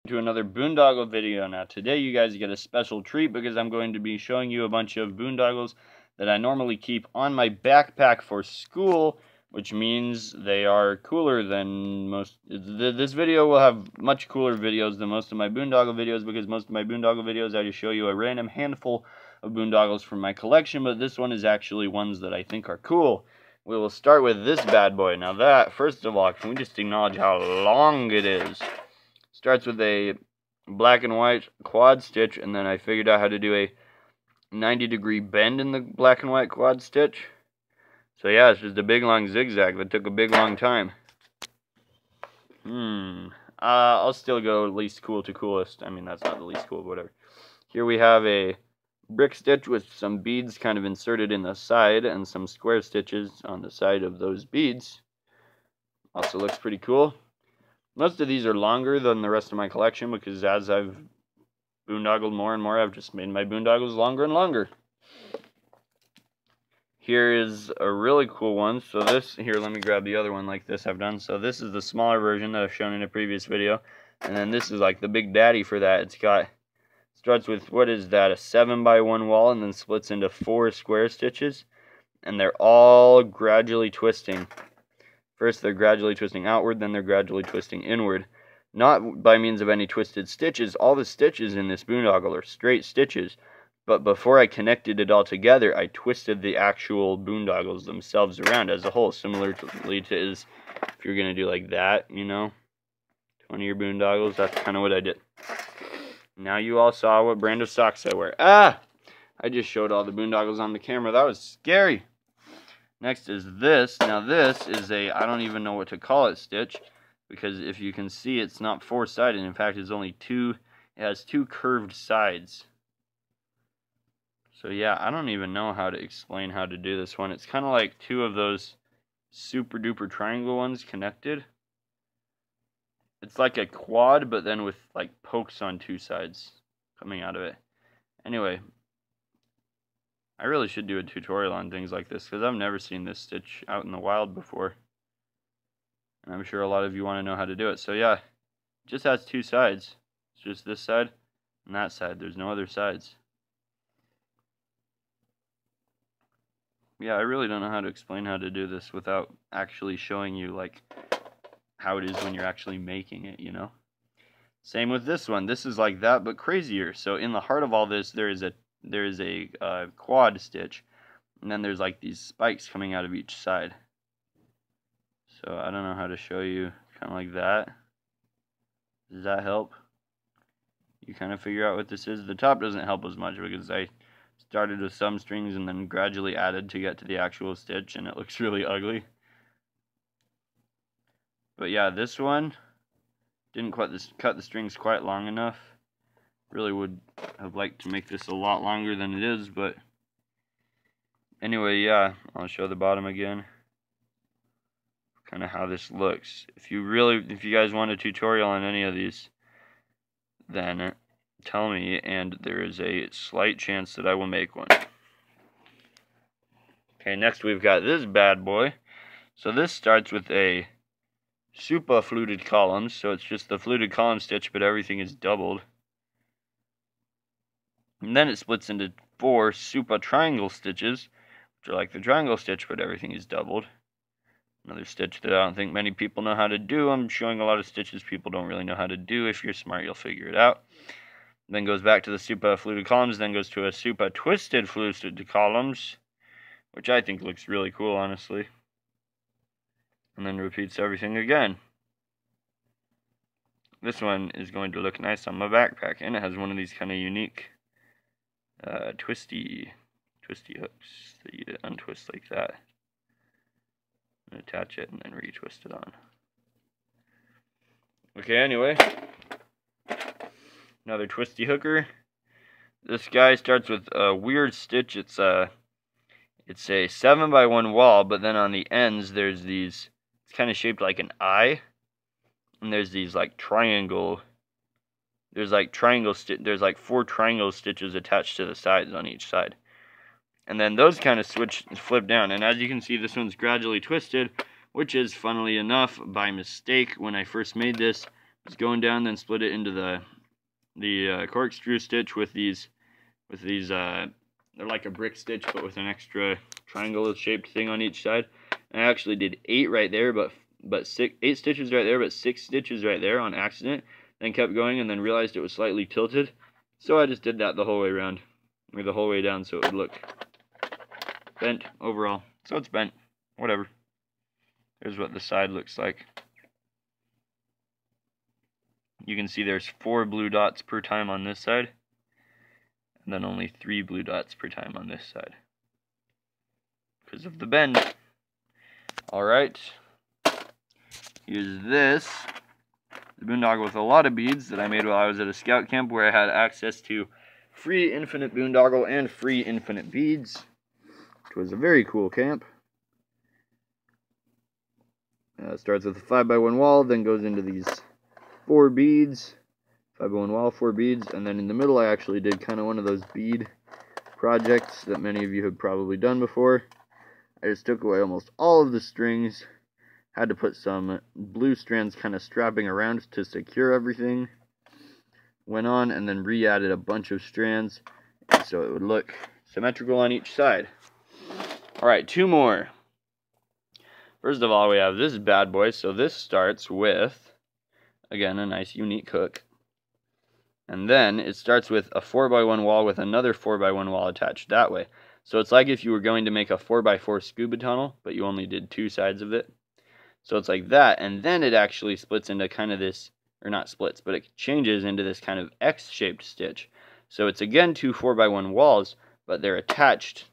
to another boondoggle video. Now today you guys get a special treat because I'm going to be showing you a bunch of boondoggles that I normally keep on my backpack for school, which means they are cooler than most. This video will have much cooler videos than most of my boondoggle videos, because most of my boondoggle videos I just show you a random handful of boondoggles from my collection, but this one is actually ones that I think are cool. We will start with this bad boy. Now that, first of all, can we just acknowledge how long it is? Starts with a black and white quad stitch, and then I figured out how to do a 90-degree bend in the black and white quad stitch. So yeah, it's just a big long zigzag that took a big long time. I'll still go least cool to coolest. I mean, that's not the least cool, but whatever. Here we have a brick stitch with some beads kind of inserted in the side and some square stitches on the side of those beads. Also looks pretty cool. Most of these are longer than the rest of my collection because as I've boondoggled more and more, I've just made my boondoggles longer and longer. Here is a really cool one. So this, here, let me grab the other one like this I've done. So this is the smaller version that I've shown in a previous video. And then this is like the big daddy for that. It's got, starts with, what is that, a 7x1 wall, and then splits into 4 square stitches. And they're all gradually twisting. First they're gradually twisting outward, then they're gradually twisting inward. Not by means of any twisted stitches. All the stitches in this boondoggle are straight stitches. But before I connected it all together, I twisted the actual boondoggles themselves around as a whole, similarly to if you're going to do like that, you know, 20 your boondoggles, that's kind of what I did. Now you all saw what brand of socks I wear. I just showed all the boondoggles on the camera. That was scary. Next is this. Now this is a, I don't even know what to call it, stitch, because if you can see, it's not 4-sided. In fact, it's only 2, it has 2 curved sides. So yeah, I don't even know how to explain how to do this one. It's kind of like 2 of those super duper triangle ones connected. It's like a quad, but then with like pokes on 2 sides coming out of it. Anyway, I really should do a tutorial on things like this because I've never seen this stitch out in the wild before. And I'm sure a lot of you want to know how to do it. So yeah, it just has 2 sides. It's just this side and that side. There's no other sides. Yeah, I really don't know how to explain how to do this without actually showing you like how it is when you're actually making it, you know? Same with this one. This is like that, but crazier. So in the heart of all this, there is a quad stitch, and then there's like these spikes coming out of each side. So I don't know how to show you, kind of like that. Does that help? You kind of figure out what this is. The top doesn't help as much because I started with some strings and then gradually added to get to the actual stitch, and it looks really ugly. But yeah, this one didn't cut the strings quite long enough. Really would have liked to make this a lot longer than it is, but anyway, yeah, I'll show the bottom again. Kind of how this looks. If you guys want a tutorial on any of these, then tell me, and there is a slight chance that I will make one. Okay, next we've got this bad boy. So this starts with a super fluted columns, so it's just the fluted column stitch, but everything is doubled. And then it splits into 4 super triangle stitches, which are like the triangle stitch, but everything is doubled. Another stitch that I don't think many people know how to do. I'm showing a lot of stitches people don't really know how to do. If you're smart, you'll figure it out. Then goes back to the super fluted columns, then goes to a super twisted fluted columns, which I think looks really cool, honestly. And then repeats everything again. This one is going to look nice on my backpack, and it has one of these kind of unique twisty hooks that you untwist like that. And attach it and then retwist it on. Okay, anyway. Another twisty hooker. This guy starts with a weird stitch. It's a 7x1 wall, but then on the ends there's these, it's kind of shaped like an eye, and there's these like triangle, there's like 4 triangle stitches attached to the sides on each side. And then those kind of flip down, and as you can see, this one's gradually twisted, which is, funnily enough, by mistake when I first made this, It's going down, then split it into the corkscrew stitch with these they're like a brick stitch but with an extra triangle shaped thing on each side. And I actually did 8 right there, but 8 stitches right there, but 6 stitches right there on accident. Then kept going and then realized it was slightly tilted, so I just did that the whole way around, or the whole way down, so it would look bent overall. So it's bent, whatever. Here's what the side looks like. You can see there's 4 blue dots per time on this side, and then only 3 blue dots per time on this side because of the bend. Alright, here's this. The boondoggle with a lot of beads that I made while I was at a scout camp where I had access to free infinite boondoggle and free infinite beads, which was a very cool camp. Starts with a 5x1 wall, then goes into these 4 beads, 5x1 wall, 4 beads, and then in the middle I actually did kind of one of those bead projects that many of you have probably done before. I just took away almost all of the strings, had to put some blue strands kind of strapping around to secure everything, went on and then re-added a bunch of strands so it would look symmetrical on each side. Alright, 2 more. First of all, we have this bad boy. So this starts with, again, a nice unique hook. And then it starts with a 4x1 wall with another 4x1 wall attached that way. So it's like if you were going to make a 4x4 scuba tunnel, but you only did 2 sides of it. So it's like that, and then it actually splits into kind of this, or not splits, but it changes into this kind of X-shaped stitch. So it's again 2 4x1 walls, but they're attached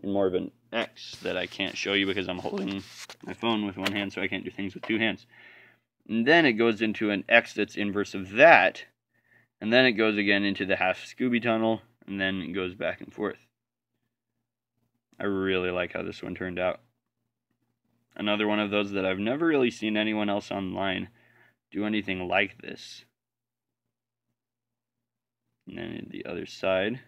in more of an X that I can't show you because I'm holding my phone with one hand, so I can't do things with 2 hands. And then it goes into an X that's inverse of that, and then it goes again into the half Scooby tunnel, and then it goes back and forth. I really like how this one turned out. Another one of those that I've never really seen anyone else online do anything like this. And then the other side.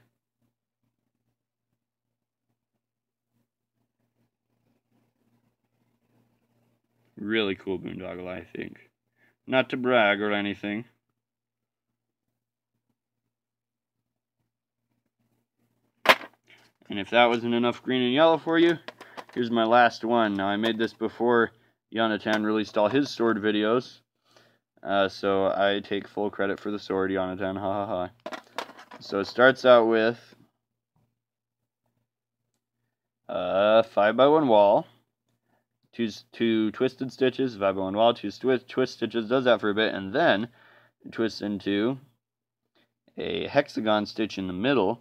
Really cool boondoggle, I think. Not to brag or anything. And if that wasn't enough green and yellow for you, here's my last one. Now, I made this before Jonathan released all his sword videos. So I take full credit for the sword, Jonathan. Ha ha ha. So it starts out with a 5x1 wall. Two twisted stitches, 5x1 wall, 2 twist stitches, does that for a bit, and then it twists into a hexagon stitch in the middle,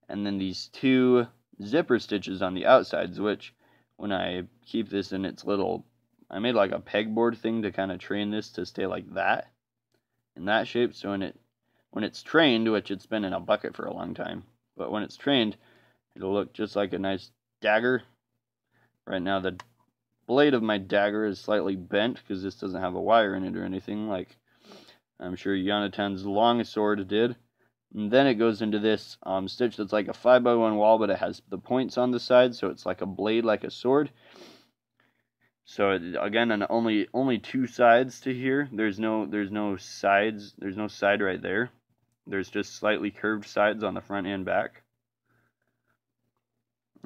and then these 2 zipper stitches on the outsides, which when I keep this in its little, I made like a pegboard thing to kind of train this to stay like that, in that shape, so when it's trained, which it's been in a bucket for a long time, but when it's trained, it'll look just like a nice dagger. Right now the blade of my dagger is slightly bent because this doesn't have a wire in it or anything like I'm sure Jonathan's long sword did. And then it goes into this stitch that's like a 5x1 wall, but it has the points on the side, so it's like a blade, like a sword. So again, and only 2 sides to here. There's no sides. There's no side right there. There's just slightly curved sides on the front and back.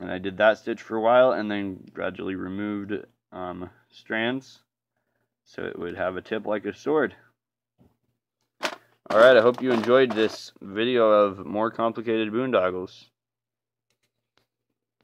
And I did that stitch for a while, and then gradually removed strands, so it would have a tip like a sword. Alright, I hope you enjoyed this video of more complicated boondoggles.